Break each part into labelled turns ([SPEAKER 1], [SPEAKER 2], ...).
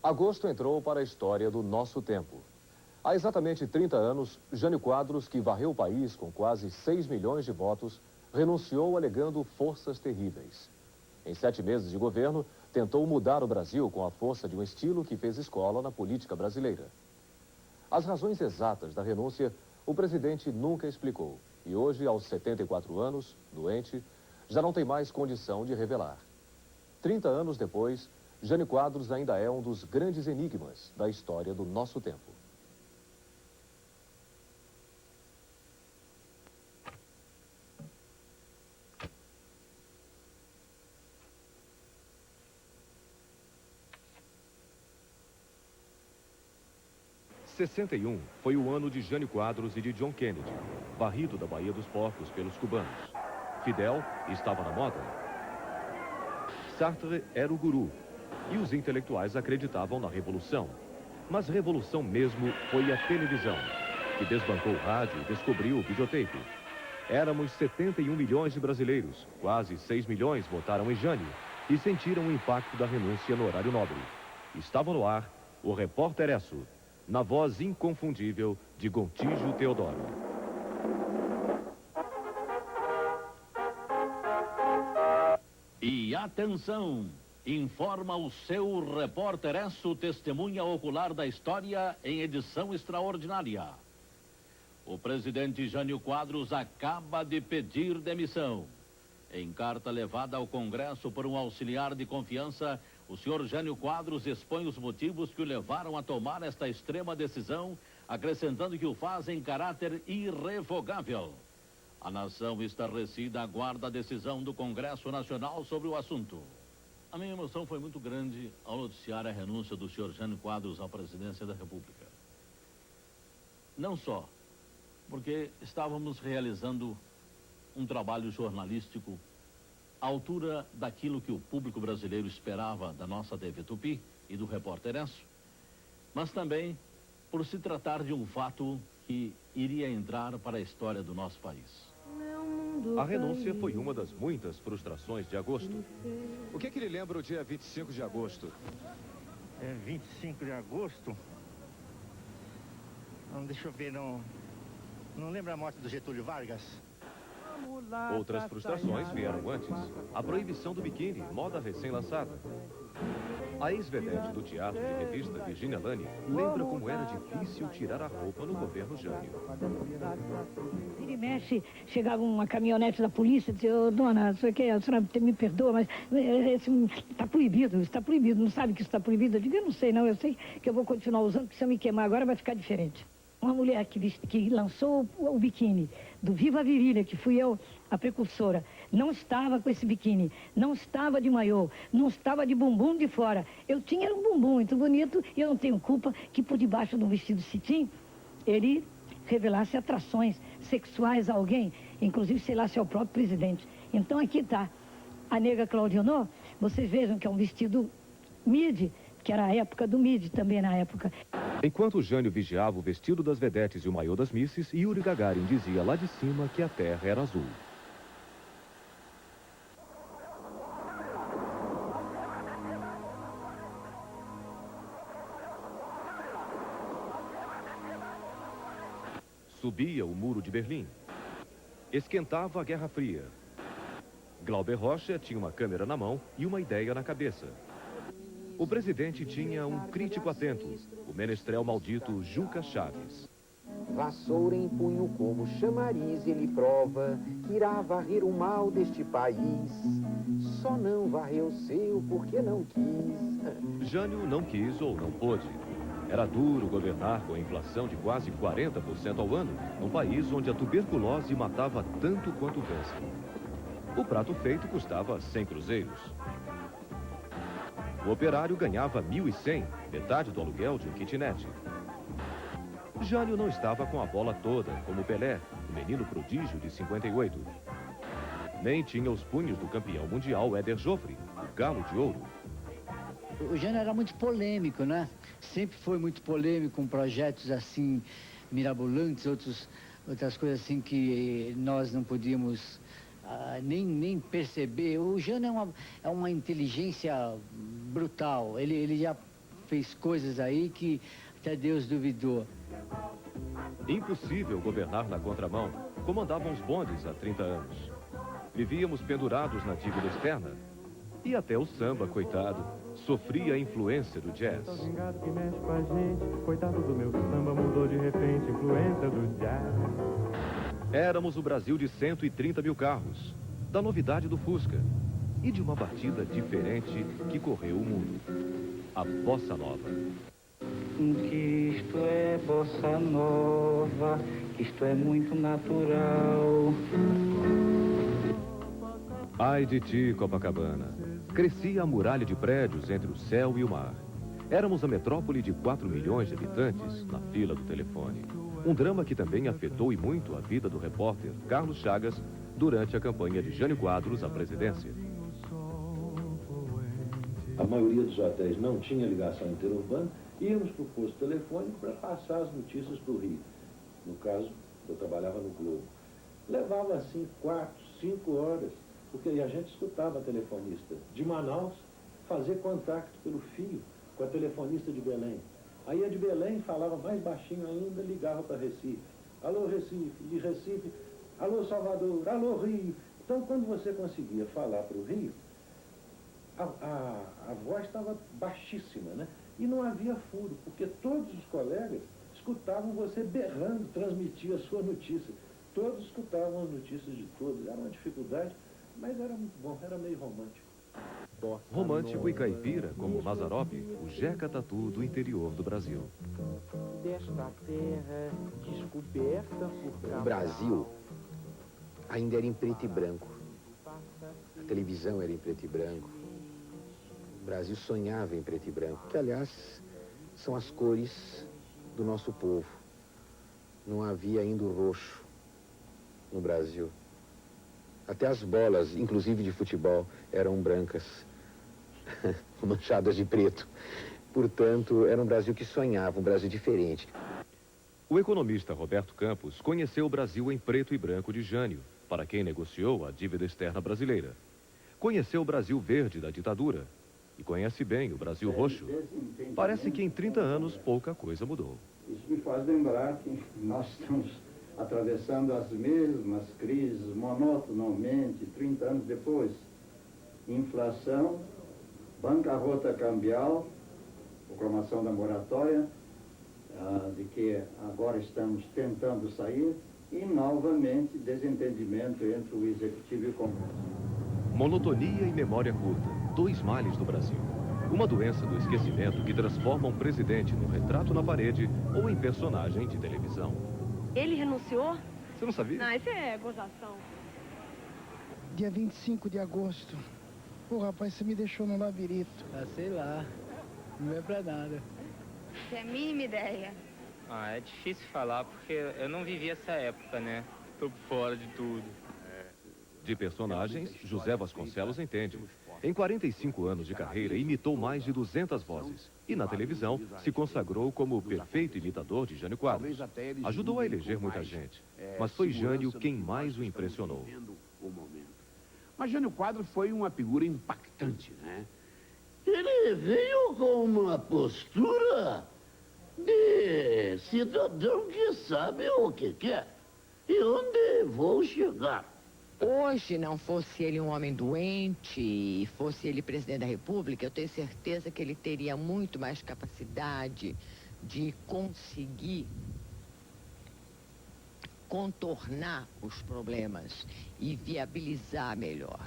[SPEAKER 1] Agosto entrou para a história do nosso tempo. Há exatamente 30 anos, Jânio Quadros, que varreu o país com quase 6 milhões de votos, renunciou alegando forças terríveis. Em 7 meses de governo, tentou mudar o Brasil com a força de um estilo que fez escola na política brasileira. As razões exatas da renúncia, o presidente nunca explicou. E hoje, aos 74 anos, doente, já não tem mais condição de revelar. 30 anos depois, Jânio Quadros ainda é um dos grandes enigmas da história do nosso tempo. '61 foi o ano de Jânio Quadros e de John Kennedy, varrido da Baía dos Porcos pelos cubanos. Fidel estava na moda. Sartre era o guru e os intelectuais acreditavam na revolução. Mas revolução mesmo foi a televisão, que desbancou o rádio e descobriu o videotape. Éramos 71 milhões de brasileiros, quase 6 milhões votaram em Jânio e sentiram o impacto da renúncia no horário nobre. Estava no ar o Repórter Esso, na voz inconfundível de Gontijo Teodoro.
[SPEAKER 2] E atenção, informa o seu Repórter Esso, testemunha ocular da história em edição extraordinária. O presidente Jânio Quadros acaba de pedir demissão. Em carta levada ao Congresso por um auxiliar de confiança, o senhor Jânio Quadros expõe os motivos que o levaram a tomar esta extrema decisão, acrescentando que o faz em caráter irrevogável. A nação estarrecida aguarda a decisão do Congresso Nacional sobre o assunto. A minha emoção foi muito grande ao noticiar a renúncia do senhor Jânio Quadros à presidência da República. Não só porque estávamos realizando um trabalho jornalístico à altura daquilo que o público brasileiro esperava da nossa TV Tupi e do Repórter Esso, mas também por se tratar de um fato que iria entrar para a história do nosso país.
[SPEAKER 1] A renúncia foi uma das muitas frustrações de agosto.
[SPEAKER 3] O que lhe lembra o dia 25 de agosto?
[SPEAKER 4] 25 de agosto? Deixa eu ver, não lembra a morte do Getúlio Vargas?
[SPEAKER 1] Outras frustrações vieram antes. A proibição do biquíni, moda recém-lançada. A ex-vedete do teatro de revista, Virginia Lani, lembra como era difícil tirar a roupa no governo Jânio.
[SPEAKER 5] Vira e mexe, chegava uma caminhonete da polícia e dizia: "Ô, dona, isso aqui, a senhora me perdoa, mas está proibido, não sabe que isso está proibido?" Eu digo: "Eu não sei, não, eu sei que eu vou continuar usando, porque se eu me queimar agora vai ficar diferente." Uma mulher que lançou o biquíni do Viva a Virilha, que fui eu a precursora, não estava com esse biquíni, não estava de maiô, não estava de bumbum de fora. Eu tinha um bumbum muito bonito e eu não tenho culpa que por debaixo de um vestido cetim ele revelasse atrações sexuais a alguém, inclusive, sei lá, se é o próprio presidente. Então aqui está a nega Claudionô, vocês vejam que é um vestido midi, que era a época do midi também na época.
[SPEAKER 1] Enquanto Jânio vigiava o vestido das vedetes e o maiô das misses, Yuri Gagarin dizia lá de cima que a terra era azul. Subia o muro de Berlim. Esquentava a Guerra Fria. Glauber Rocha tinha uma câmera na mão e uma ideia na cabeça. O presidente tinha um crítico atento, o menestrel maldito Juca Chaves.
[SPEAKER 6] Vassoura em punho como chamariz, ele prova que irá varrer o mal deste país. Só não varreu o seu porque não quis.
[SPEAKER 1] Jânio não quis ou não pôde. Era duro governar com a inflação de quase 40% ao ano, num país onde a tuberculose matava tanto quanto o câncer. O prato feito custava 100 cruzeiros. O operário ganhava 1.100, metade do aluguel de um kitnet. Jânio não estava com a bola toda, como Pelé, o menino prodígio de 58. Nem tinha os punhos do campeão mundial Éder Joffre, o galo de ouro.
[SPEAKER 7] O Jânio era muito polêmico, né? Sempre foi muito polêmico, com projetos assim, mirabolantes, outras coisas assim que nós não podíamos nem perceber. O Jânio é uma inteligência brutal. Ele já fez coisas aí que até Deus duvidou.
[SPEAKER 1] Impossível governar na contramão, comandavam os bondes há 30 anos. Vivíamos pendurados na dívida externa. E até o samba, coitado, sofria a influência do jazz.
[SPEAKER 8] Tô vingado que mexe com a gente, coitado do meu samba, mudou de repente, influência do jazz.
[SPEAKER 1] Éramos o Brasil de 130 mil carros, da novidade do Fusca e de uma batida diferente que correu o mundo, a Bossa Nova.
[SPEAKER 9] Que isto é bossa nova, que isto é muito natural.
[SPEAKER 1] Ai de ti, Copacabana. Crescia a muralha de prédios entre o céu e o mar. Éramos a metrópole de 4 milhões de habitantes na fila do telefone. Um drama que também afetou e muito a vida do repórter Carlos Chagas durante a campanha de Jânio Quadros à presidência.
[SPEAKER 10] A maioria dos hotéis não tinha ligação interurbana, íamos para o posto telefônico para passar as notícias para o Rio. No caso, eu trabalhava no Globo. Levava assim 4, 5 horas, porque aí a gente escutava a telefonista de Manaus fazer contato pelo fio com a telefonista de Belém. Aí a de Belém falava mais baixinho ainda, ligava para Recife. Alô, Recife, de Recife, alô, Salvador, alô, Rio. Então, quando você conseguia falar para o Rio, a voz estava baixíssima, né? E não havia furo, porque todos os colegas escutavam você berrando, transmitir a sua notícia. Todos escutavam as notícias de todos. Era uma dificuldade, mas era muito bom, era meio romântico.
[SPEAKER 1] Romântico e caipira, como Mazzaropi, o Jeca Tatu do interior do Brasil.
[SPEAKER 6] Desta terra descoberta por... O Brasil ainda era em preto e branco. A televisão era em preto e branco. O Brasil sonhava em preto e branco, que, aliás, são as cores do nosso povo. Não havia ainda o roxo no Brasil. Até as bolas, inclusive de futebol, eram brancas, manchadas de preto. Portanto, era um Brasil que sonhava, um Brasil diferente.
[SPEAKER 1] O economista Roberto Campos conheceu o Brasil em preto e branco de Jânio, para quem negociou a dívida externa brasileira. Conheceu o Brasil verde da ditadura e conhece bem o Brasil roxo. Parece que em 30 anos pouca coisa mudou.
[SPEAKER 11] Isso me faz lembrar que nós estamos atravessando as mesmas crises monotonamente 30 anos depois. Inflação, bancarrota cambial, proclamação da moratória, de que agora estamos tentando sair, e novamente desentendimento entre o Executivo e o Congresso.
[SPEAKER 1] Monotonia e memória curta, dois males do Brasil. Uma doença do esquecimento que transforma um presidente num retrato na parede ou em personagem de televisão.
[SPEAKER 12] Ele renunciou?
[SPEAKER 1] Você não sabia?
[SPEAKER 12] Não, isso é gozação.
[SPEAKER 13] Dia 25 de agosto. Pô, rapaz, você me deixou no labirinto.
[SPEAKER 7] Ah, sei lá. Não é pra nada.
[SPEAKER 12] Não tem a mínima ideia.
[SPEAKER 14] É difícil falar porque eu não vivi essa época, né? Tô fora de tudo.
[SPEAKER 1] De personagens, José Vasconcelos entende. Em 45 anos de carreira, imitou mais de 200 vozes. E na televisão, se consagrou como o perfeito imitador de Jânio Quadros. Ajudou a eleger muita gente. Mas foi Jânio quem mais o impressionou.
[SPEAKER 15] Mas Jânio Quadros foi uma figura impactante, né? Ele veio com uma postura de cidadão que sabe o que quer e onde vou chegar.
[SPEAKER 16] Hoje, não fosse ele um homem doente e fosse ele presidente da República, eu tenho certeza que ele teria muito mais capacidade de conseguir contornar os problemas e viabilizar melhor.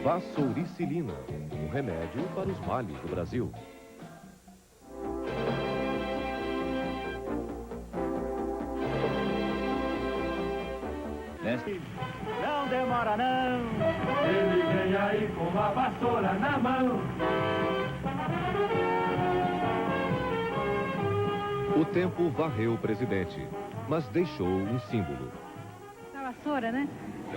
[SPEAKER 1] Vassouricilina, um remédio para os males do Brasil.
[SPEAKER 9] Não demora não, ele vem aí com a vassoura na mão.
[SPEAKER 1] O tempo varreu o presidente, mas deixou um símbolo.
[SPEAKER 5] Da vassoura, né?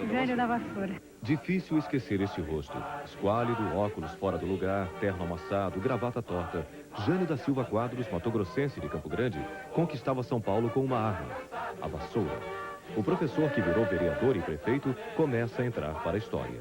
[SPEAKER 5] Velho da vassoura.
[SPEAKER 1] Difícil esquecer este rosto. Esquálido, óculos fora do lugar, terno amassado, gravata torta. Jânio da Silva Quadros, matogrossense de Campo Grande, conquistava São Paulo com uma arma, a vassoura. O professor que virou vereador e prefeito começa a entrar para a história.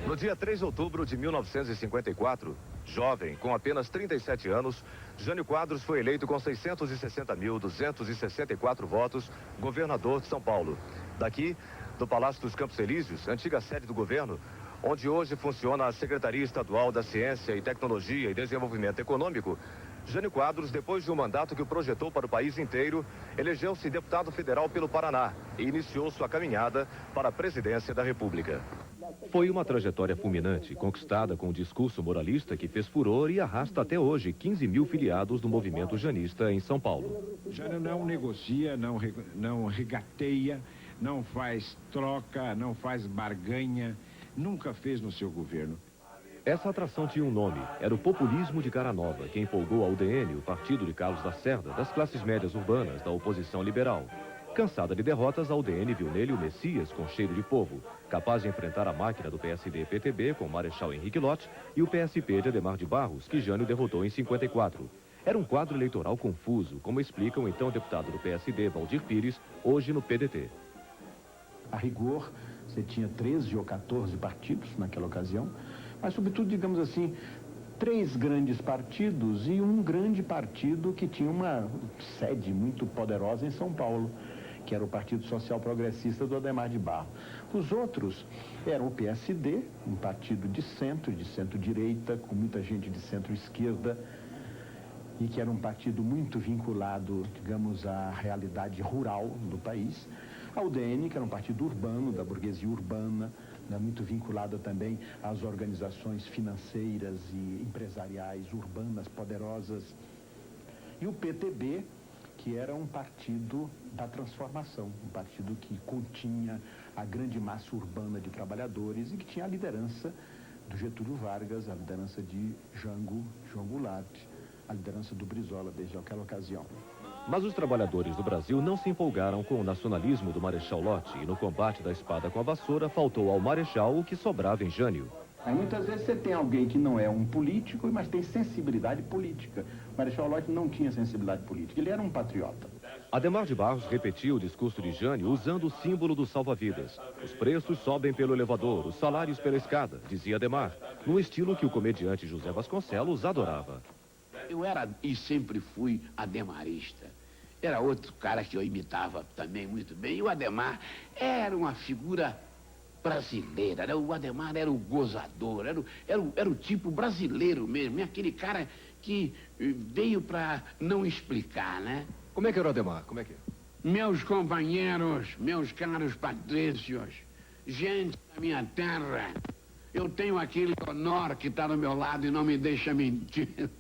[SPEAKER 1] No dia 3 de outubro de 1954, jovem, com apenas 37 anos, Jânio Quadros foi eleito com 660.264 votos, governador de São Paulo. Daqui, do Palácio dos Campos Elíseos, antiga sede do governo, onde hoje funciona a Secretaria Estadual da Ciência e Tecnologia e Desenvolvimento Econômico, Jânio Quadros, depois de um mandato que o projetou para o país inteiro, elegeu-se deputado federal pelo Paraná e iniciou sua caminhada para a presidência da República. Foi uma trajetória fulminante, conquistada com um discurso moralista que fez furor e arrasta até hoje 15 mil filiados do movimento janista em São Paulo.
[SPEAKER 17] Jânio não negocia, não regateia, não faz troca, não faz barganha, nunca fez no seu governo.
[SPEAKER 1] Essa atração tinha um nome, era o populismo de cara nova, que empolgou a UDN, o partido de Carlos Lacerda, das classes médias urbanas da oposição liberal. Cansada de derrotas, a UDN viu nele o Messias com cheiro de povo, capaz de enfrentar a máquina do PSD-PTB com o Marechal Henrique Lott e o PSP de Adhemar de Barros, que Jânio derrotou em 54. Era um quadro eleitoral confuso, como explica o então deputado do PSD, Valdir Pires, hoje no PDT.
[SPEAKER 18] A rigor, você tinha 13 ou 14 partidos naquela ocasião, mas, sobretudo, digamos assim, 3 grandes partidos e um grande partido que tinha uma sede muito poderosa em São Paulo, que era o Partido Social Progressista do Adhemar de Barros. Os outros eram o PSD, um partido de centro-direita, com muita gente de centro-esquerda, e que era um partido muito vinculado, digamos, à realidade rural do país. A UDN, que era um partido urbano, da burguesia urbana, muito vinculada também às organizações financeiras e empresariais urbanas poderosas. E o PTB, que era um partido da transformação, um partido que continha a grande massa urbana de trabalhadores e que tinha a liderança do Getúlio Vargas, a liderança de João Goulart, a liderança do Brizola desde aquela ocasião.
[SPEAKER 1] Mas os trabalhadores do Brasil não se empolgaram com o nacionalismo do Marechal Lott e no combate da espada com a vassoura faltou ao Marechal o que sobrava em Jânio.
[SPEAKER 18] Aí muitas vezes você tem alguém que não é um político, mas tem sensibilidade política. O Marechal Lott não tinha sensibilidade política, ele era um patriota.
[SPEAKER 1] Adhemar de Barros repetiu o discurso de Jânio usando o símbolo do salva-vidas. Os preços sobem pelo elevador, os salários pela escada, dizia Adhemar, no estilo que o comediante José Vasconcelos adorava.
[SPEAKER 15] Eu era e sempre fui ademarista. Era outro cara que eu imitava também muito bem. E o Adhemar era uma figura brasileira. Né? O Adhemar era o gozador, era o tipo brasileiro mesmo. Aquele cara que veio para não explicar, né?
[SPEAKER 1] Como é que era o Adhemar? Como é que é?
[SPEAKER 15] Meus companheiros, meus caros patrícios, gente da minha terra, eu tenho aquele honor que está do meu lado e não me deixa mentir.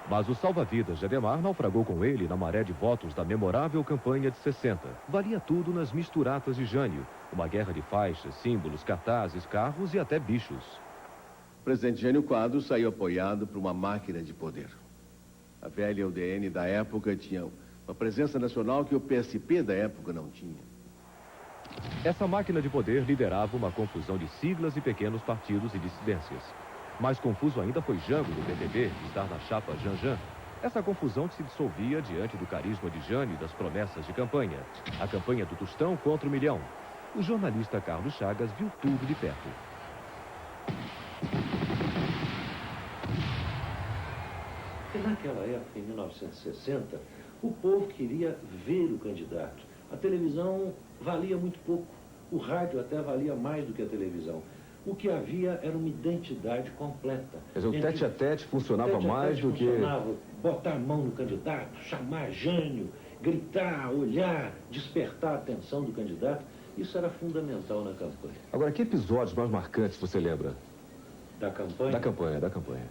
[SPEAKER 1] Mas o salva-vidas de Adhemar naufragou com ele na maré de votos da memorável campanha de 60. Valia tudo nas misturatas de Jânio. Uma guerra de faixas, símbolos, cartazes, carros e até bichos.
[SPEAKER 19] O presidente Jânio Quadros saiu apoiado por uma máquina de poder. A velha UDN da época tinha uma presença nacional que o PSP da época não tinha.
[SPEAKER 1] Essa máquina de poder liderava uma confusão de siglas e pequenos partidos e dissidências. Mais confuso ainda foi Jango, do PTB, estar na chapa Janjan. Essa confusão se dissolvia diante do carisma de Jânio e das promessas de campanha. A campanha do Tostão contra o Milhão. O jornalista Carlos Chagas viu tudo de perto.
[SPEAKER 10] Porque naquela época, em 1960, o povo queria ver o candidato. A televisão valia muito pouco. O rádio até valia mais do que a televisão. O que havia era uma identidade completa.
[SPEAKER 1] Quer dizer, o tete-a-tete funcionava mais do que...
[SPEAKER 10] Botar a mão no candidato, chamar Jânio, gritar, olhar, despertar a atenção do candidato. Isso era fundamental na campanha.
[SPEAKER 1] Agora, que episódios mais marcantes você lembra?
[SPEAKER 10] Da campanha?
[SPEAKER 1] Da campanha.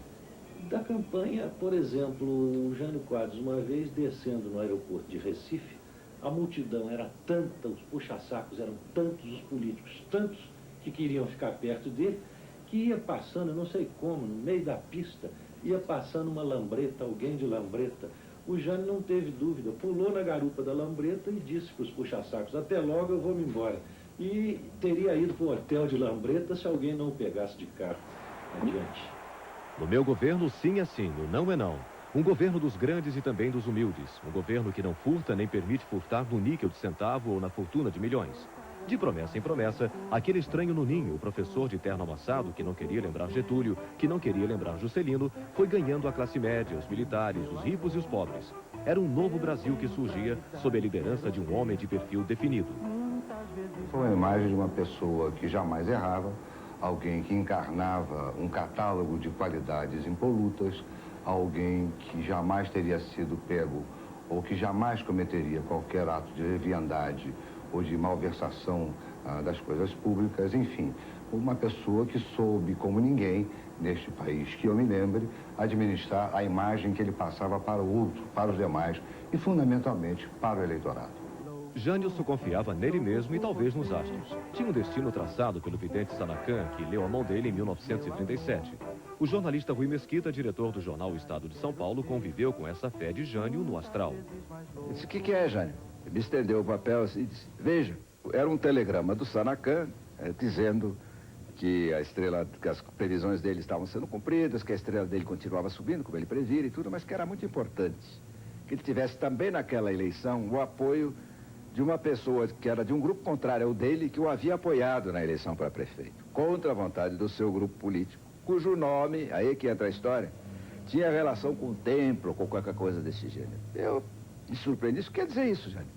[SPEAKER 10] Da campanha, por exemplo, o Jânio Quadros, uma vez descendo no aeroporto de Recife, a multidão era tanta, os puxa-sacos eram tantos, os políticos tantos, que queriam ficar perto dele, que ia passando, eu não sei como, no meio da pista, ia passando uma lambreta, alguém de lambreta. O Jânio não teve dúvida, pulou na garupa da lambreta e disse para os puxa-sacos, até logo eu vou me embora. E teria ido para o hotel de lambreta se alguém não o pegasse de carro adiante.
[SPEAKER 1] No meu governo, sim é sim, o não é não. Um governo dos grandes e também dos humildes. Um governo que não furta nem permite furtar no níquel de centavo ou na fortuna de milhões. De promessa em promessa, aquele estranho no ninho, o professor de terno amassado, que não queria lembrar Getúlio, que não queria lembrar Juscelino, foi ganhando a classe média, os militares, os ricos e os pobres. Era um novo Brasil que surgia sob a liderança de um homem de perfil definido.
[SPEAKER 20] Foi uma imagem de uma pessoa que jamais errava, alguém que encarnava um catálogo de qualidades impolutas, alguém que jamais teria sido pego ou que jamais cometeria qualquer ato de leviandade ou de malversação das coisas públicas, enfim, uma pessoa que soube, como ninguém, neste país que eu me lembre, administrar a imagem que ele passava para o outro, para os demais e, fundamentalmente, para o eleitorado.
[SPEAKER 1] Jânio confiava nele mesmo e talvez nos astros. Tinha um destino traçado pelo vidente Sanacan, que leu a mão dele em 1937. O jornalista Rui Mesquita, diretor do jornal O Estado de São Paulo, conviveu com essa fé de Jânio no astral.
[SPEAKER 21] Eu disse, o que é, Jânio? Ele me estendeu o papel e disse, veja, era um telegrama do Sanacan dizendo que que as previsões dele estavam sendo cumpridas, que a estrela dele continuava subindo, como ele previra e tudo, mas que era muito importante que ele tivesse também naquela eleição o apoio de uma pessoa que era de um grupo contrário ao dele, que o havia apoiado na eleição para prefeito, contra a vontade do seu grupo político, cujo nome, aí que entra a história, tinha relação com o templo, com qualquer coisa desse gênero. Eu me surpreendi, isso quer dizer isso, Jânio?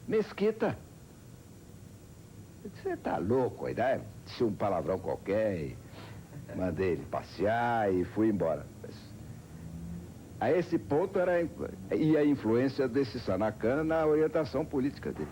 [SPEAKER 21] Mesquita. Eu disse, você tá louco, aí daí disse um palavrão qualquer e mandei ele passear e fui embora. A esse ponto ia a influência desse Sanacan na orientação política dele.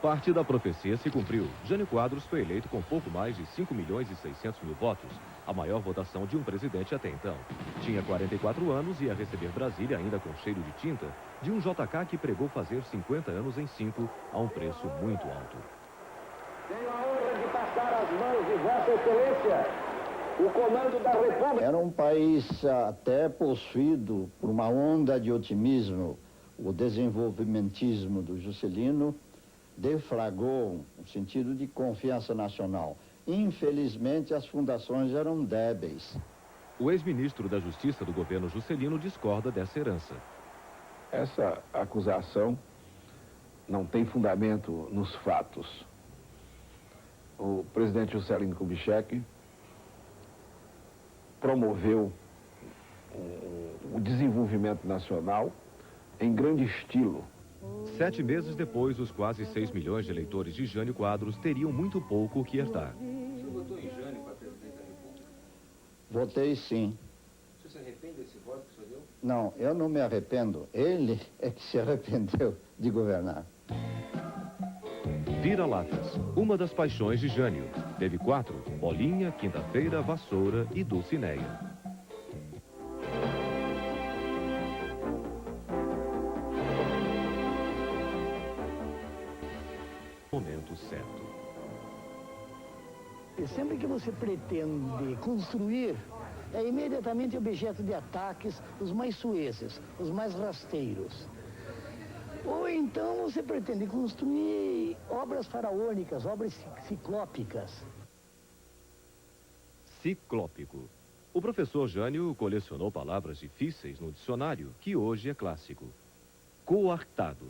[SPEAKER 1] Parte da profecia se cumpriu. Jânio Quadros foi eleito com pouco mais de 5.600.000 votos, a maior votação de um presidente até então. Tinha 44 anos e ia receber Brasília ainda com cheiro de tinta, de um JK que pregou fazer 50 anos em 5 a um preço muito alto.
[SPEAKER 22] Tenho a honra de passar as mãos de Vossa Excelência o comando da República.
[SPEAKER 11] Era um país até possuído por uma onda de otimismo. O desenvolvimentismo do Juscelino deflagrou um sentido de confiança nacional. Infelizmente, as fundações eram débeis.
[SPEAKER 1] O ex-ministro da Justiça do governo Juscelino discorda dessa herança.
[SPEAKER 23] Essa acusação não tem fundamento nos fatos. O presidente Juscelino Kubitschek promoveu o desenvolvimento nacional em grande estilo.
[SPEAKER 1] 7 meses depois, os quase 6 milhões de eleitores de Jânio Quadros teriam muito pouco o que herdar.
[SPEAKER 24] O senhor votou em Jânio para presidente da República?
[SPEAKER 11] Votei sim.
[SPEAKER 24] O senhor se arrepende desse voto que o senhor deu?
[SPEAKER 11] Não, eu não me arrependo. Ele é que se arrependeu de governar.
[SPEAKER 1] Vira-latas, uma das paixões de Jânio. Teve 4, bolinha, quinta-feira, vassoura e Dulcineia. Momento certo.
[SPEAKER 13] E sempre que você pretende construir, é imediatamente objeto de ataques os mais sueces, os mais rasteiros. Ou então você pretende construir obras faraônicas, obras ciclópicas.
[SPEAKER 1] Ciclópico. O professor Jânio colecionou palavras difíceis no dicionário, que hoje é clássico. Coartado.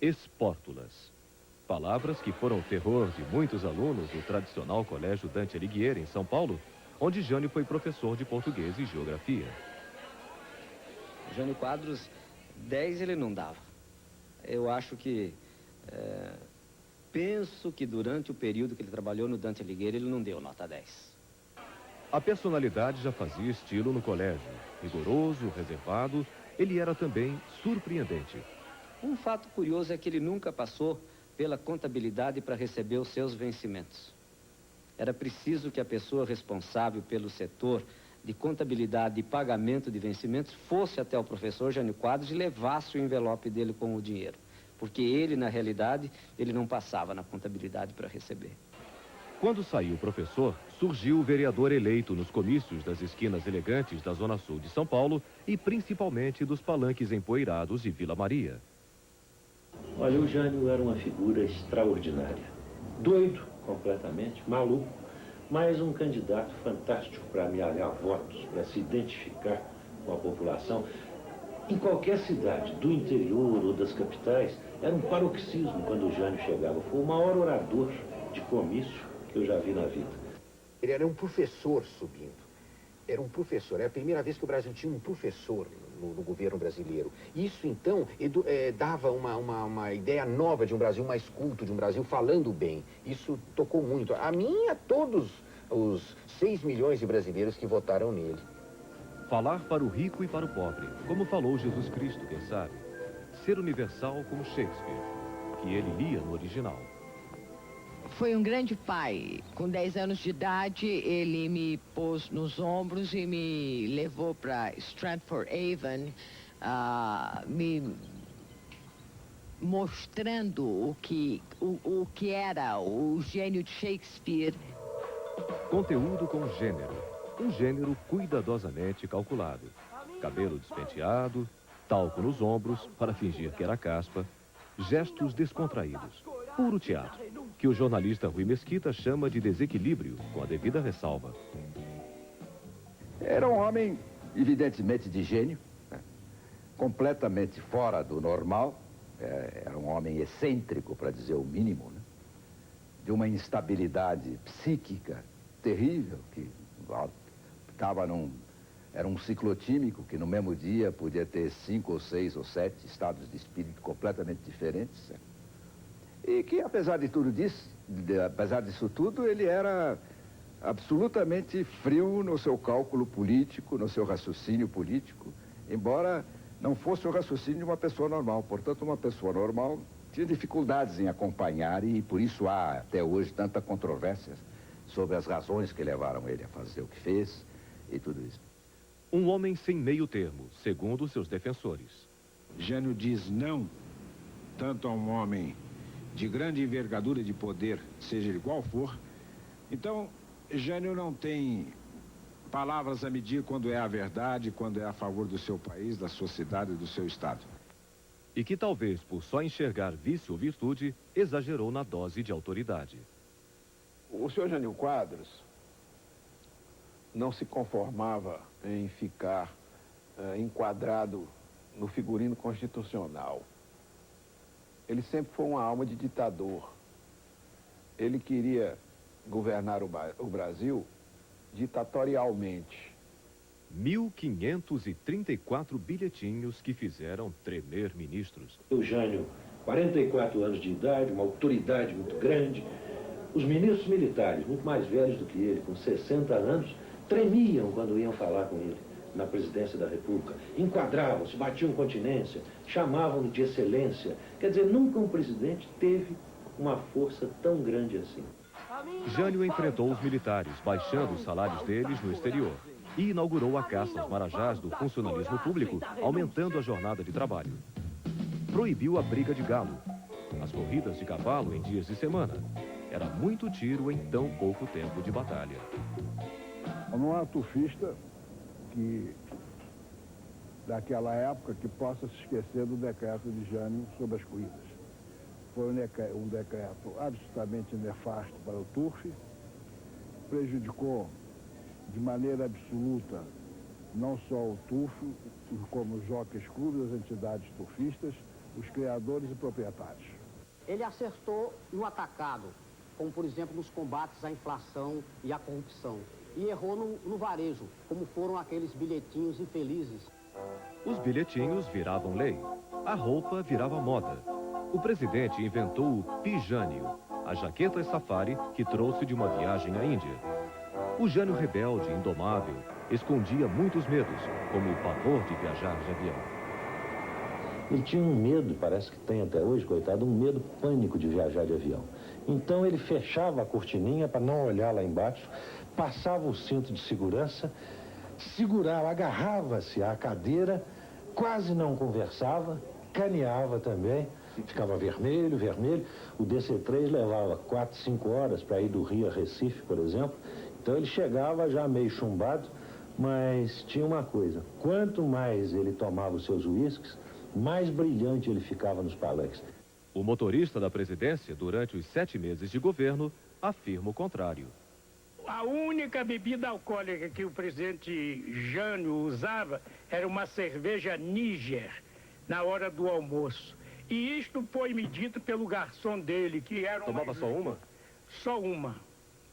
[SPEAKER 1] Espórtulas. Palavras que foram o terror de muitos alunos do tradicional Colégio Dante Alighieri, em São Paulo, onde Jânio foi professor de português e geografia.
[SPEAKER 25] Jânio Quadros, 10 ele não dava. Eu acho que, penso que durante o período que ele trabalhou no Dante Alighieri, ele não deu nota 10.
[SPEAKER 1] A personalidade já fazia estilo no colégio. Rigoroso, reservado, ele era também surpreendente.
[SPEAKER 25] Um fato curioso é que ele nunca passou pela contabilidade para receber os seus vencimentos. Era preciso que a pessoa responsável pelo setor de contabilidade e pagamento de vencimentos fosse até o professor Jânio Quadros e levasse o envelope dele com o dinheiro. Porque ele, na realidade, ele não passava na contabilidade para receber.
[SPEAKER 1] Quando saiu o professor, surgiu o vereador eleito nos comícios das esquinas elegantes da Zona Sul de São Paulo e principalmente dos palanques empoeirados de Vila Maria.
[SPEAKER 10] Olha, o Jânio era uma figura extraordinária. Doido, completamente, maluco, mas um candidato fantástico para amealhar votos, para se identificar com a população. Em qualquer cidade, do interior ou das capitais, era um paroxismo quando o Jânio chegava. Foi o maior orador de comício que eu já vi na vida.
[SPEAKER 2] Ele era um professor subindo. Era um professor. É a primeira vez que o Brasil tinha um professor no governo brasileiro. Isso, então, dava uma ideia nova de um Brasil mais culto, de um Brasil falando bem. Isso tocou muito. A mim e a todos os 6 milhões de brasileiros que votaram nele.
[SPEAKER 3] Falar para o rico e para o pobre, como falou Jesus Cristo, quem sabe. Ser universal como Shakespeare, que ele lia no original.
[SPEAKER 16] Foi um grande pai. Com 10 anos de idade, ele me pôs nos ombros e me levou para Stratford-Avon, me mostrando o que era o gênio de Shakespeare.
[SPEAKER 3] Conteúdo com gênero. Um gênero cuidadosamente calculado. Cabelo despenteado, talco nos ombros para fingir que era caspa, gestos descontraídos. Puro teatro, que o jornalista Rui Mesquita chama de desequilíbrio, com a devida ressalva.
[SPEAKER 21] Era um homem, evidentemente, de gênio, né? Completamente fora do normal. Era um homem excêntrico, para dizer o mínimo, né? De uma instabilidade psíquica terrível, que era um ciclotímico que no mesmo dia podia ter 5 ou 6 ou 7 estados de espírito completamente diferentes. Né? E que, apesar disso tudo, ele era absolutamente frio no seu cálculo político, no seu raciocínio político, embora não fosse o raciocínio de uma pessoa normal. Portanto, uma pessoa normal tinha dificuldades em acompanhar e por isso há até hoje tanta controvérsia sobre as razões que levaram ele a fazer o que fez e tudo isso.
[SPEAKER 3] Um homem sem meio termo, segundo seus defensores.
[SPEAKER 17] Jânio diz não, tanto a um homem de grande envergadura de poder, seja ele qual for. Então, Jânio não tem palavras a medir quando é a verdade, quando é a favor do seu país, da sua cidade e do seu estado.
[SPEAKER 3] E que talvez, por só enxergar vício ou virtude, exagerou na dose de autoridade.
[SPEAKER 23] O senhor Jânio Quadros não se conformava em ficar enquadrado no figurino constitucional. Ele sempre foi uma alma de ditador. Ele queria governar o Brasil ditatorialmente.
[SPEAKER 3] 1.534 bilhetinhos que fizeram tremer ministros.
[SPEAKER 10] O Jânio, 44 anos de idade, uma autoridade muito grande. Os ministros militares, muito mais velhos do que ele, com 60 anos, tremiam quando iam falar com ele na presidência da República. Enquadravam-se, batiam continência, chamavam-no de excelência. Quer dizer, nunca um presidente teve uma força tão grande assim.
[SPEAKER 3] Jânio enfrentou os militares, baixando os salários deles no exterior. E inaugurou a caça aos marajás do funcionalismo público, aumentando a jornada de trabalho. Proibiu a briga de galo, as corridas de cavalo em dias de semana. Era muito tiro em tão pouco tempo de batalha.
[SPEAKER 23] Não há turfista que, daquela época, que possa se esquecer do decreto de Jânio sobre as corridas. Foi um decreto absolutamente nefasto para o turf, prejudicou de maneira absoluta não só o turf, como os jockeys clubes, as entidades turfistas, os criadores e proprietários.
[SPEAKER 4] Ele acertou no atacado, como por exemplo nos combates à inflação e à corrupção. E errou no varejo, como foram aqueles bilhetinhos infelizes.
[SPEAKER 3] Os bilhetinhos viravam lei, a roupa virava moda. O presidente inventou o pijânio, a jaqueta safari que trouxe de uma viagem à Índia. O Jânio rebelde, indomável, escondia muitos medos, como o pavor de viajar de avião.
[SPEAKER 10] Ele tinha um medo, parece que tem até hoje, coitado, um medo pânico de viajar de avião. Então ele fechava a cortininha para não olhar lá embaixo, passava o cinto de segurança, segurava, agarrava-se à cadeira, quase não conversava, caneava também, ficava vermelho, vermelho. O DC-3 levava 4, 5 horas para ir do Rio a Recife, por exemplo. Então ele chegava já meio chumbado, mas tinha uma coisa, quanto mais ele tomava os seus uísques, mais brilhante ele ficava nos palanques.
[SPEAKER 3] O motorista da presidência, durante os 7 meses de governo, afirma o contrário.
[SPEAKER 6] A única bebida alcoólica que o presidente Jânio usava era uma cerveja Níger, na hora do almoço. E isto foi-me dito pelo garçom dele, que era
[SPEAKER 1] Tomava só uma?
[SPEAKER 6] Só uma,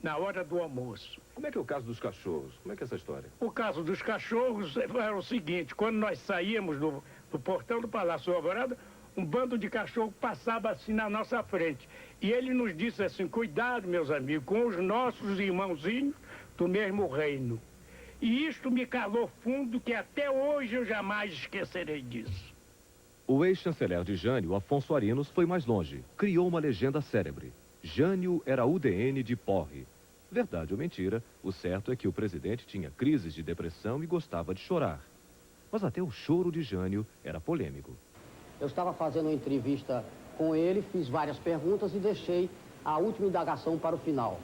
[SPEAKER 6] na hora do almoço.
[SPEAKER 1] Como é que é o caso dos cachorros? Como é que é essa história?
[SPEAKER 6] O caso dos cachorros era o seguinte: quando nós saíamos do portão do Palácio Alvorada, um bando de cachorro passava assim na nossa frente. E ele nos disse assim: cuidado, meus amigos, com os nossos irmãozinhos do mesmo reino. E isto me calou fundo, que até hoje eu jamais esquecerei disso.
[SPEAKER 3] O ex-chanceler de Jânio, Afonso Arinos, foi mais longe. Criou uma legenda célebre. Jânio era UDN de porre. Verdade ou mentira, o certo é que o presidente tinha crises de depressão e gostava de chorar. Mas até o choro de Jânio era polêmico.
[SPEAKER 4] Eu estava fazendo uma entrevista com ele, fiz várias perguntas e deixei a última indagação para o final.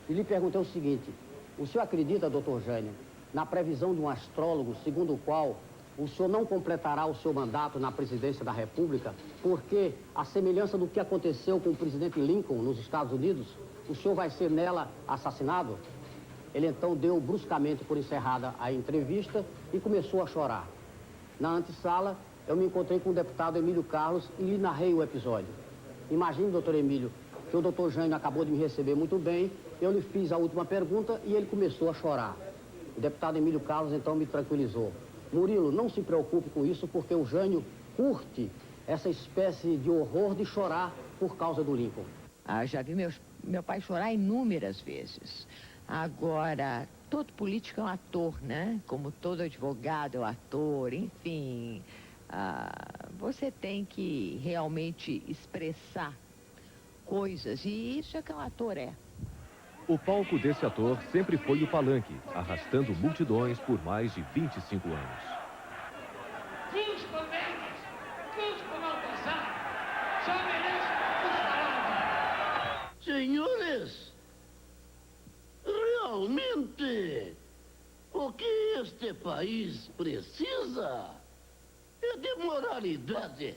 [SPEAKER 4] E lhe perguntei o seguinte: o senhor acredita, doutor Jânio, na previsão de um astrólogo segundo o qual o senhor não completará o seu mandato na presidência da República, porque, a semelhança do que aconteceu com o presidente Lincoln nos Estados Unidos, o senhor vai ser nela assassinado? Ele então deu bruscamente por encerrada a entrevista e começou a chorar. Na antessala, eu me encontrei com o deputado Emílio Carlos e lhe narrei o episódio. Imagine, doutor Emílio, que o doutor Jânio acabou de me receber muito bem, eu lhe fiz a última pergunta e ele começou a chorar. O deputado Emílio Carlos então me tranquilizou. Murilo, não se preocupe com isso, porque o Jânio curte essa espécie de horror de chorar por causa do Lincoln.
[SPEAKER 16] Já vi meu pai chorar inúmeras vezes. Agora, todo político é um ator, né? Como todo advogado é um ator, enfim. Você tem que realmente expressar coisas, e isso é que um ator é.
[SPEAKER 3] O palco desse ator sempre foi o palanque, arrastando multidões por mais de 25 anos.
[SPEAKER 9] Meus colegas, meus por não passar, só merecem os palavras.
[SPEAKER 15] Senhores, realmente, o que este país precisa é de moralidade.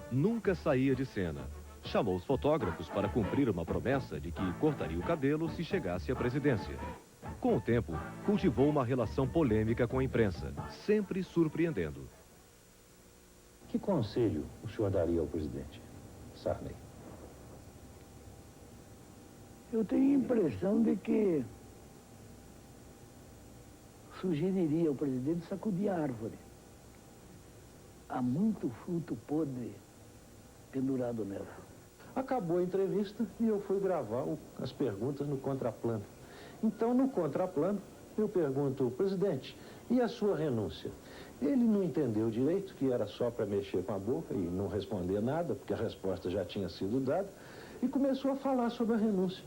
[SPEAKER 3] Nunca saía de cena. Chamou os fotógrafos para cumprir uma promessa de que cortaria o cabelo se chegasse à presidência. Com o tempo, cultivou uma relação polêmica com a imprensa, sempre surpreendendo.
[SPEAKER 10] Que conselho o senhor daria ao presidente Sarney?
[SPEAKER 13] Eu tenho a impressão de que sugeriria ao presidente sacudir a árvore. Há muito fruto podre pendurado nela.
[SPEAKER 10] Acabou a entrevista e eu fui gravar as perguntas no contraplano. Então, no contraplano, eu pergunto: presidente, e a sua renúncia? Ele não entendeu direito, que era só para mexer com a boca e não responder nada, porque a resposta já tinha sido dada, e começou a falar sobre a renúncia.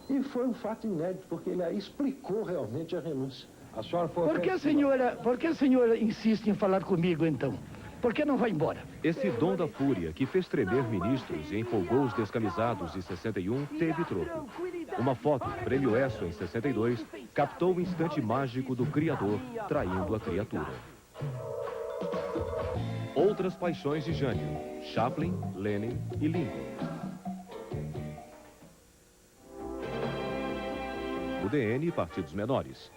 [SPEAKER 10] E foi um fato inédito, porque ele aí explicou realmente a renúncia.
[SPEAKER 13] A senhora foi... Por que a senhora insiste em falar comigo, então? Por que não vai embora?
[SPEAKER 3] Esse dom da fúria que fez tremer ministros e empolgou os descamisados em 61 teve troco. Uma foto, prêmio ESSO em 62, captou o instante mágico do criador traindo a criatura. Outras paixões de Jânio: Chaplin, Lenin e Lincoln. O DN e partidos menores.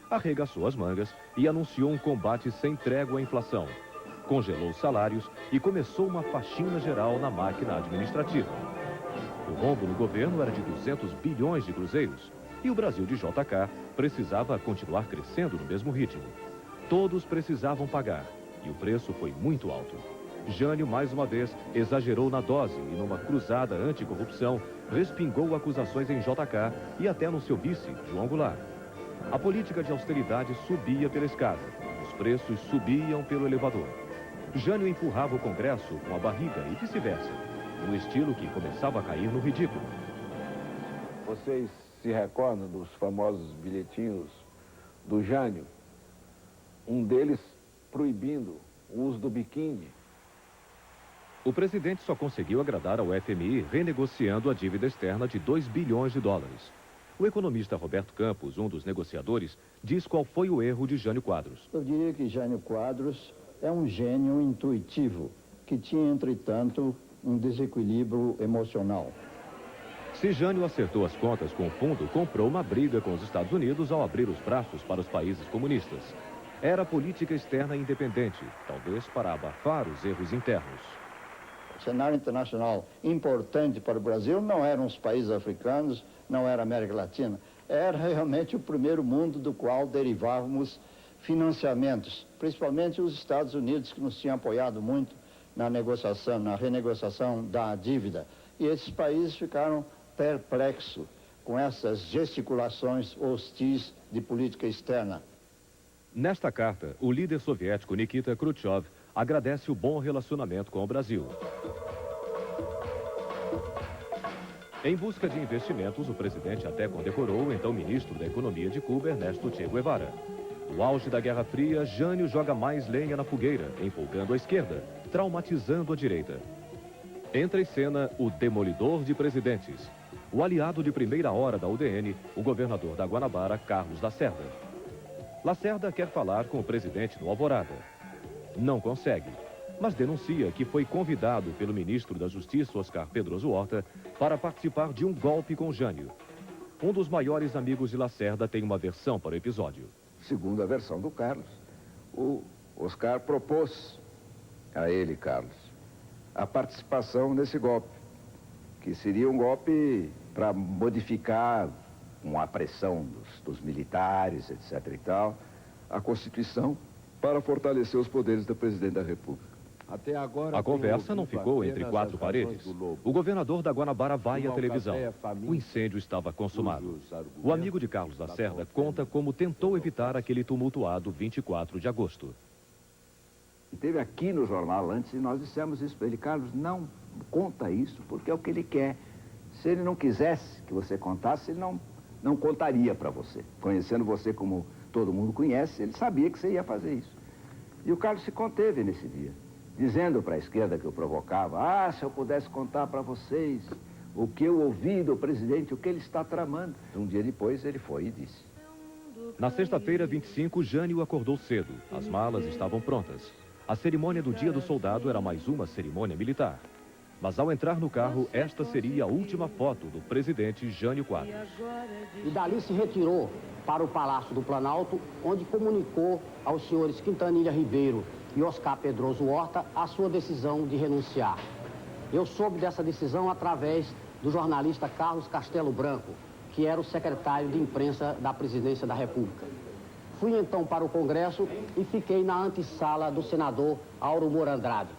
[SPEAKER 3] Arregaçou as mangas e anunciou um combate sem trégua à inflação. Congelou os salários e começou uma faxina geral na máquina administrativa. O rombo no governo era de 200 bilhões de cruzeiros e o Brasil de JK precisava continuar crescendo no mesmo ritmo. Todos precisavam pagar e o preço foi muito alto. Jânio, mais uma vez, exagerou na dose e, numa cruzada anticorrupção, respingou acusações em JK e até no seu vice, João Goulart. A política de austeridade subia pela escada, os preços subiam pelo elevador. Jânio empurrava o Congresso com a barriga e vice-versa, no estilo que começava a cair no ridículo.
[SPEAKER 10] Vocês se recordam dos famosos bilhetinhos do Jânio? Um deles proibindo o uso do biquíni.
[SPEAKER 3] O presidente só conseguiu agradar ao FMI renegociando a dívida externa de 2 bilhões de dólares. O economista Roberto Campos, um dos negociadores, diz qual foi o erro de Jânio Quadros.
[SPEAKER 11] Eu diria que Jânio Quadros é um gênio intuitivo, que tinha, entretanto, um desequilíbrio emocional.
[SPEAKER 3] Se Jânio acertou as contas com o fundo, comprou uma briga com os Estados Unidos ao abrir os braços para os países comunistas. Era política externa independente, talvez para abafar os erros internos.
[SPEAKER 11] O cenário internacional importante para o Brasil não eram os países africanos, não era a América Latina. Era realmente o primeiro mundo do qual derivávamos financiamentos, principalmente os Estados Unidos, que nos tinham apoiado muito na negociação, na renegociação da dívida. E esses países ficaram perplexos com essas gesticulações hostis de política externa.
[SPEAKER 3] Nesta carta, o líder soviético Nikita Khrushchev agradece o bom relacionamento com o Brasil. Em busca de investimentos, o presidente até condecorou o então ministro da Economia de Cuba, Ernesto Che Guevara. No auge da Guerra Fria, Jânio joga mais lenha na fogueira, empolgando a esquerda, traumatizando a direita. Entra em cena o demolidor de presidentes, o aliado de primeira hora da UDN, o governador da Guanabara, Carlos Lacerda. Lacerda quer falar com o presidente no Alvorada. Não consegue, mas denuncia que foi convidado pelo ministro da Justiça, Oscar Pedroso Horta, para participar de um golpe com Jânio. Um dos maiores amigos de Lacerda tem uma versão para o episódio.
[SPEAKER 21] Segundo a versão do Carlos, o Oscar propôs a ele, Carlos, a participação nesse golpe, que seria um golpe para modificar, com a pressão dos militares, etc. e tal, a Constituição para fortalecer os poderes do presidente da República.
[SPEAKER 3] Até agora, a conversa não ficou entre quatro paredes. O governador da Guanabara vai à televisão. O incêndio estava consumado. O amigo de Carlos Lacerda conta como tentou evitar aquele tumultuado 24 de agosto.
[SPEAKER 21] Esteve aqui no jornal antes e nós dissemos isso para ele: Carlos, não conta isso, porque é o que ele quer. Se ele não quisesse que você contasse, ele não contaria para você. Conhecendo você como todo mundo conhece, ele sabia que você ia fazer isso. E o Carlos se conteve nesse dia, dizendo para a esquerda que o provocava: se eu pudesse contar para vocês o que eu ouvi do presidente, o que ele está tramando. Um dia depois ele foi e disse.
[SPEAKER 3] Na sexta-feira, 25, Jânio acordou cedo. As malas estavam prontas. A cerimônia do Dia do Soldado era mais uma cerimônia militar. Mas ao entrar no carro, esta seria a última foto do presidente Jânio Quadros.
[SPEAKER 4] E dali se retirou para o Palácio do Planalto, onde comunicou aos senhores Quintanilha Ribeiro e Oscar Pedroso Horta a sua decisão de renunciar. Eu soube dessa decisão através do jornalista Carlos Castelo Branco, que era o secretário de imprensa da Presidência da República. Fui então para o Congresso e fiquei na antessala do senador Auro Moura Andrade.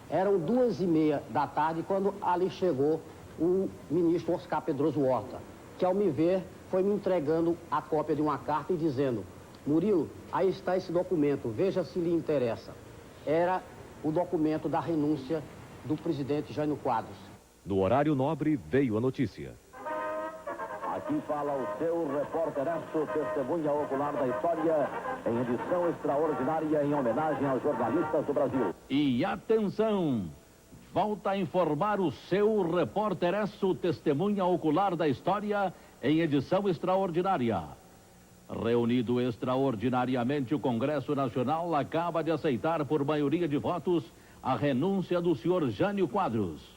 [SPEAKER 4] Eram 2h30 da tarde quando ali chegou o ministro Oscar Pedroso Horta, que ao me ver foi me entregando a cópia de uma carta e dizendo: Murilo, aí está esse documento, veja se lhe interessa. Era o documento da renúncia do presidente Jânio Quadros.
[SPEAKER 3] No horário nobre veio a notícia.
[SPEAKER 22] Aqui fala o seu repórter Ernesto, testemunha ocular da história, em edição extraordinária em homenagem aos jornalistas do Brasil.
[SPEAKER 5] E atenção! Volta a informar o seu repórter Ernesto, testemunha ocular da história, em edição extraordinária. Reunido extraordinariamente, o Congresso Nacional acaba de aceitar por maioria de votos a renúncia do senhor Jânio Quadros.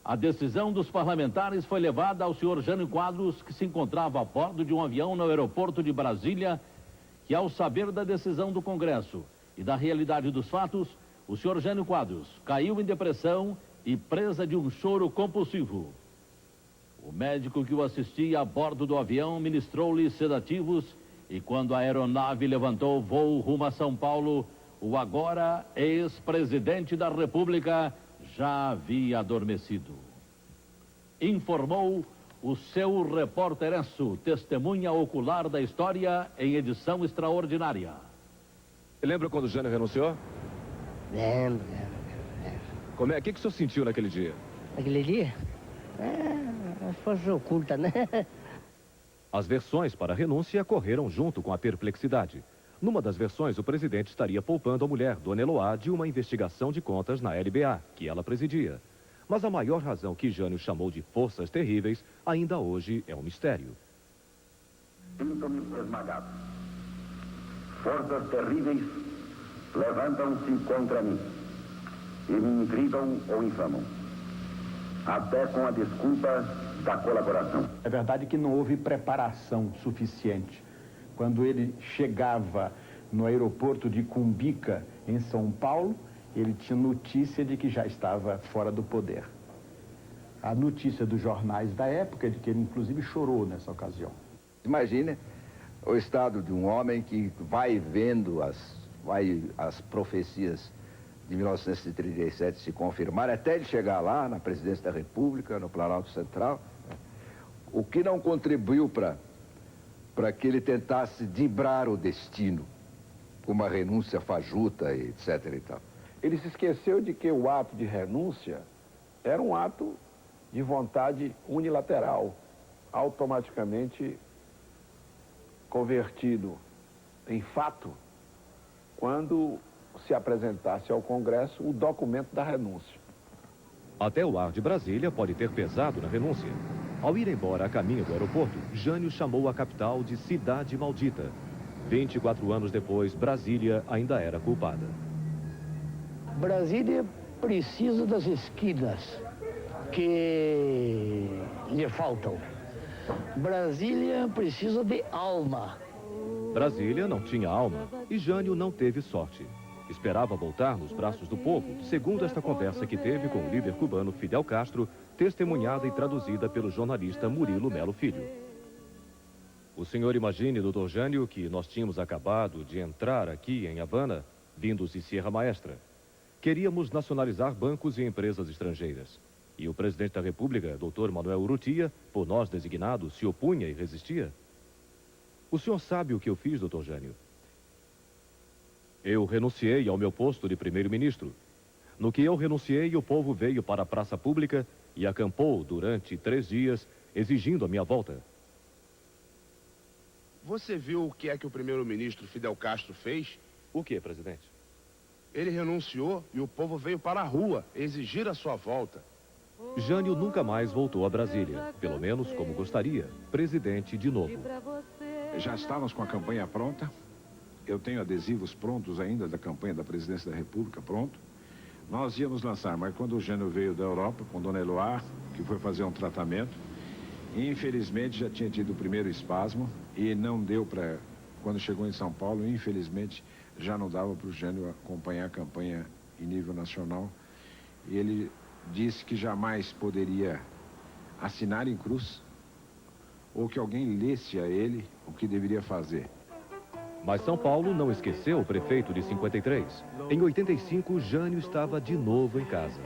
[SPEAKER 5] A decisão dos parlamentares foi levada ao senhor Jânio Quadros, que se encontrava a bordo de um avião no aeroporto de Brasília, que ao saber da decisão do Congresso e da realidade dos fatos, o senhor Jânio Quadros caiu em depressão e presa de um choro compulsivo. O médico que o assistia a bordo do avião ministrou-lhe sedativos e quando a aeronave levantou voo rumo a São Paulo, o agora ex-presidente da República já havia adormecido. Informou o seu repórter Enso, testemunha ocular da história, em edição extraordinária.
[SPEAKER 3] Você lembra quando o Jânio renunciou?
[SPEAKER 7] Lembro.
[SPEAKER 3] Como é? O que o senhor sentiu naquele dia?
[SPEAKER 7] Naquele dia? Força oculta, né?
[SPEAKER 3] As versões para a renúncia correram junto com a perplexidade. Numa das versões, o presidente estaria poupando a mulher, Dona Eloá, de uma investigação de contas na LBA, que ela presidia. Mas a maior razão que Jânio chamou de forças terríveis ainda hoje é um mistério.
[SPEAKER 22] Sinto-me esmagado. Forças terríveis levantam-se contra mim e me intrigam ou infamam. Até com a desculpa
[SPEAKER 8] da colaboração.
[SPEAKER 23] É verdade que não houve preparação suficiente. Quando ele chegava no aeroporto de Cumbica, em São Paulo, ele tinha notícia de que já estava fora do poder. A notícia dos jornais da época é de que ele, inclusive, chorou nessa ocasião.
[SPEAKER 21] Imagine o estado de um homem que vai vendo as profecias de 1937 se confirmar, até ele chegar lá na presidência da República, no Planalto Central, o que não contribuiu para que ele tentasse driblar o destino, com uma renúncia fajuta, etc. e tal.
[SPEAKER 23] Ele se esqueceu de que o ato de renúncia era um ato de vontade unilateral, automaticamente convertido em fato quando se apresentasse ao Congresso o documento da renúncia.
[SPEAKER 3] Até o ar de Brasília pode ter pesado na renúncia. Ao ir embora a caminho do aeroporto, Jânio chamou a capital de Cidade Maldita. 24 anos depois, Brasília ainda era culpada.
[SPEAKER 13] Brasília precisa das esquinas que lhe faltam. Brasília precisa de alma.
[SPEAKER 3] Brasília não tinha alma e Jânio não teve sorte. Esperava voltar nos braços do povo, segundo esta conversa que teve com o líder cubano Fidel Castro, testemunhada e traduzida pelo jornalista Murilo Melo Filho. O senhor imagine, doutor Jânio, que nós tínhamos acabado de entrar aqui em Havana, vindos de Sierra Maestra. Queríamos nacionalizar bancos e empresas estrangeiras. E o presidente da República, doutor Manuel Urrutia, por nós designado, se opunha e resistia. O senhor sabe o que eu fiz, doutor Jânio? Eu renunciei ao meu posto de primeiro-ministro. No que eu renunciei, o povo veio para a praça pública e acampou durante 3 dias, exigindo a minha volta.
[SPEAKER 12] Você viu o que é que o primeiro-ministro Fidel Castro fez?
[SPEAKER 3] O que, presidente?
[SPEAKER 12] Ele renunciou e o povo veio para a rua exigir a sua volta.
[SPEAKER 3] Jânio nunca mais voltou a Brasília, pelo menos como gostaria, presidente de novo.
[SPEAKER 17] Já estávamos com a campanha pronta. Eu tenho adesivos prontos ainda da campanha da presidência da República, pronto. Nós íamos lançar, mas quando o Jânio veio da Europa com Dona Eloá, que foi fazer um tratamento, infelizmente já tinha tido o primeiro espasmo e não deu para... Quando chegou em São Paulo, infelizmente, já não dava para o Jânio acompanhar a campanha em nível nacional. E ele disse que jamais poderia assinar em cruz ou que alguém lesse a ele o que deveria fazer.
[SPEAKER 3] Mas São Paulo não esqueceu o prefeito de 53. Em 85, Jânio estava de novo em casa.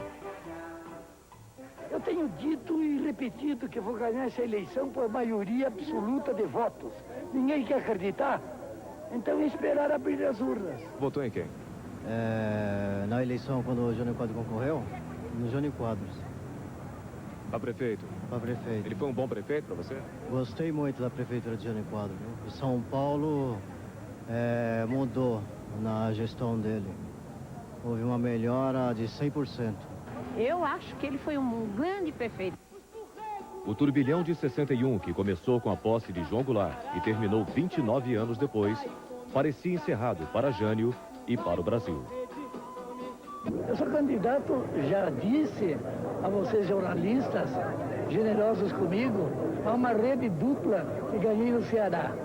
[SPEAKER 13] Eu tenho dito e repetido que vou ganhar essa eleição por maioria absoluta de votos. Ninguém quer acreditar? Então esperar abrir as urnas.
[SPEAKER 3] Votou em quem?
[SPEAKER 14] Na eleição, quando o Jânio Quadros concorreu, no Jânio Quadros.
[SPEAKER 3] Para prefeito?
[SPEAKER 14] Para prefeito.
[SPEAKER 3] Ele foi um bom prefeito para você?
[SPEAKER 14] Gostei muito da prefeitura de Jânio Quadros. O São Paulo mudou na gestão dele. Houve uma melhora de 100%.
[SPEAKER 18] Eu acho que ele foi um grande prefeito.
[SPEAKER 3] O turbilhão de 61, que começou com a posse de João Goulart e terminou 29 anos depois, parecia encerrado para Jânio e para o Brasil.
[SPEAKER 13] Eu sou candidato, já disse a vocês jornalistas, generosos comigo, a uma rede dupla que ganhei no Ceará.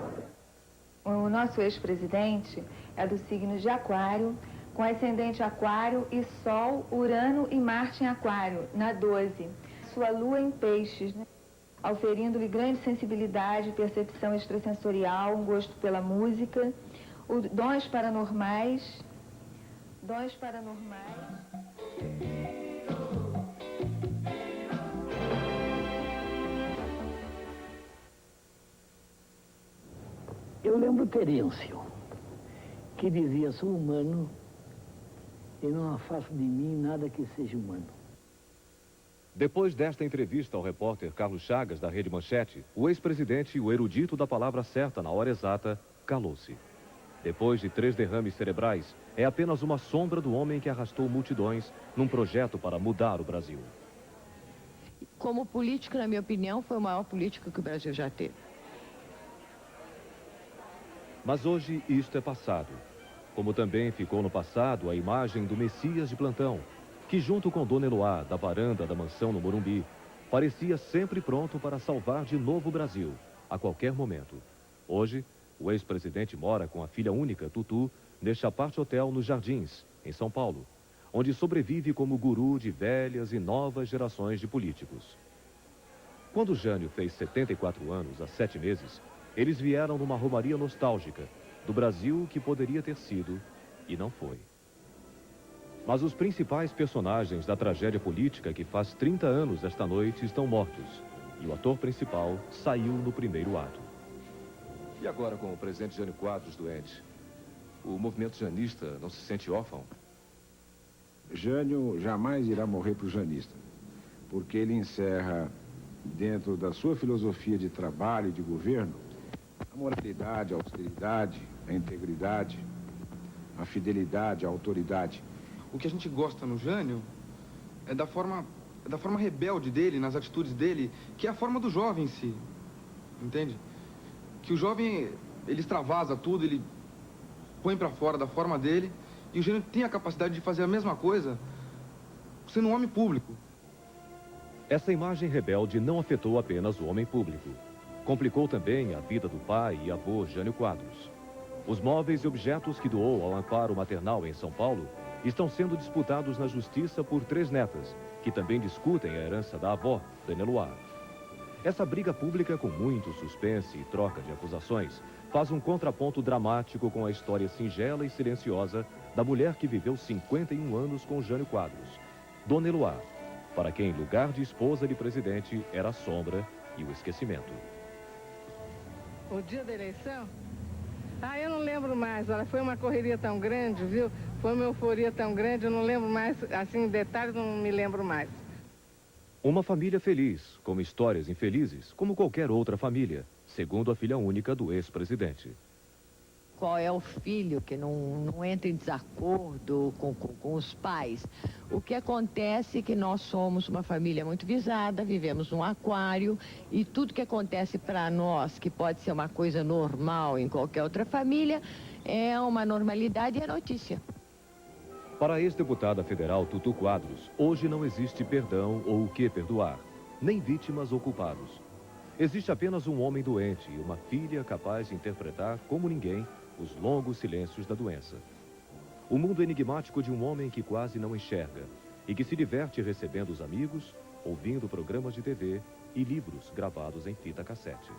[SPEAKER 19] O nosso ex-presidente é do signo de Aquário, com ascendente Aquário e Sol, Urano e Marte em Aquário, na 12. Sua lua em Peixes, né? Auferindo-lhe grande sensibilidade, percepção extrasensorial, um gosto pela música, dons paranormais.
[SPEAKER 13] Eu lembro Terêncio, que dizia, sou humano e não afasto de mim nada que seja humano.
[SPEAKER 3] Depois desta entrevista ao repórter Carlos Chagas, da Rede Manchete, o ex-presidente e o erudito da palavra certa na hora exata, calou-se. Depois de 3 derrames cerebrais, é apenas uma sombra do homem que arrastou multidões num projeto para mudar o Brasil.
[SPEAKER 16] Como político, na minha opinião, foi o maior político que o Brasil já teve.
[SPEAKER 3] Mas hoje isto é passado. Como também ficou no passado a imagem do Messias de plantão, que junto com Dona Eloá, da varanda da mansão no Morumbi, Parecia sempre pronto para salvar de novo o Brasil, a qualquer momento. Hoje, o ex-presidente mora com a filha única, Tutu, neste apart hotel nos Jardins, em São Paulo, onde sobrevive como guru de velhas e novas gerações de políticos. Quando Jânio fez 74 anos, há 7 meses, eles vieram numa romaria nostálgica do Brasil que poderia ter sido e não foi. Mas os principais personagens da tragédia política que faz 30 anos esta noite estão mortos e o ator principal saiu no primeiro ato.
[SPEAKER 1] E agora, com o presidente Jânio Quadros doente, o movimento janista não se sente órfão?
[SPEAKER 17] Jânio jamais irá morrer para o janista, porque ele encerra, dentro da sua filosofia de trabalho e de governo, a moralidade, a austeridade, a integridade, a fidelidade, a autoridade.
[SPEAKER 2] O que a gente gosta no Jânio é da forma rebelde dele, nas atitudes dele, que é a forma do jovem em si, entende? Que o jovem, ele extravasa tudo, ele põe pra fora da forma dele, e o Jânio tem a capacidade de fazer a mesma coisa sendo um homem público.
[SPEAKER 3] Essa imagem rebelde não afetou apenas o homem público. Complicou também a vida do pai e avô Jânio Quadros. Os móveis e objetos que doou ao amparo maternal em São Paulo estão sendo disputados na justiça por 3 netas, que também discutem a herança da avó, Dona Eloá. Essa briga pública, com muito suspense e troca de acusações, faz um contraponto dramático com a história singela e silenciosa da mulher que viveu 51 anos com Jânio Quadros, Dona Eloá, para quem, em lugar de esposa de presidente, era a sombra e o esquecimento.
[SPEAKER 8] O dia da eleição? Eu não lembro mais. Olha, foi uma correria tão grande, viu? Foi uma euforia tão grande, eu não lembro mais, assim, em detalhes, não me lembro mais.
[SPEAKER 3] Uma família feliz, com histórias infelizes, como qualquer outra família, segundo a filha única do ex-presidente.
[SPEAKER 16] Qual é o filho que não entra em desacordo com os pais? O que acontece é que nós somos uma família muito visada, vivemos num aquário, e tudo que acontece para nós, que pode ser uma coisa normal em qualquer outra família, é uma normalidade e é notícia.
[SPEAKER 3] Para a ex-deputada federal Tutu Quadros, hoje não existe perdão ou o que perdoar, nem vítimas ou culpados. Existe apenas um homem doente e uma filha capaz de interpretar, como ninguém, os longos silêncios da doença. O mundo enigmático de um homem que quase não enxerga e que se diverte recebendo os amigos, ouvindo programas de TV e livros gravados em fita cassete.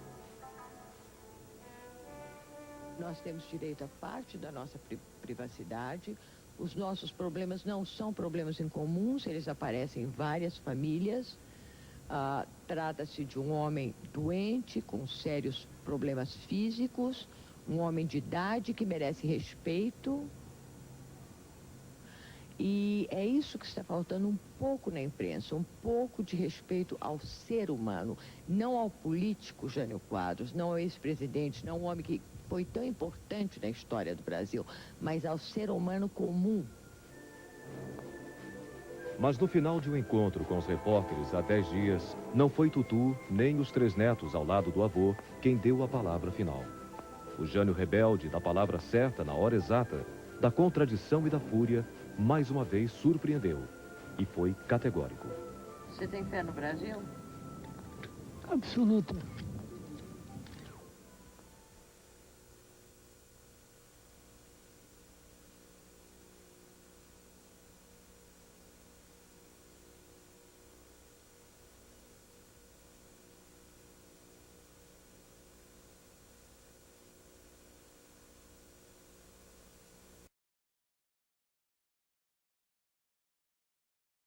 [SPEAKER 16] Nós temos direito a parte da nossa privacidade. Os nossos problemas não são problemas incomuns, eles aparecem em várias famílias. Trata-se de um homem doente, com sérios problemas físicos, um homem de idade que merece respeito. E é isso que está faltando um pouco na imprensa, um pouco de respeito ao ser humano, não ao político Jânio Quadros, não ao ex-presidente, não ao homem que foi tão importante na história do Brasil, mas ao ser humano comum.
[SPEAKER 3] Mas no final de um encontro com os repórteres há 10 dias, não foi Tutu, nem os 3 netos ao lado do avô, quem deu a palavra final. O Jânio rebelde, da palavra certa na hora exata, da contradição e da fúria, mais uma vez surpreendeu. E foi categórico.
[SPEAKER 16] Você tem fé no Brasil?
[SPEAKER 13] Absoluta.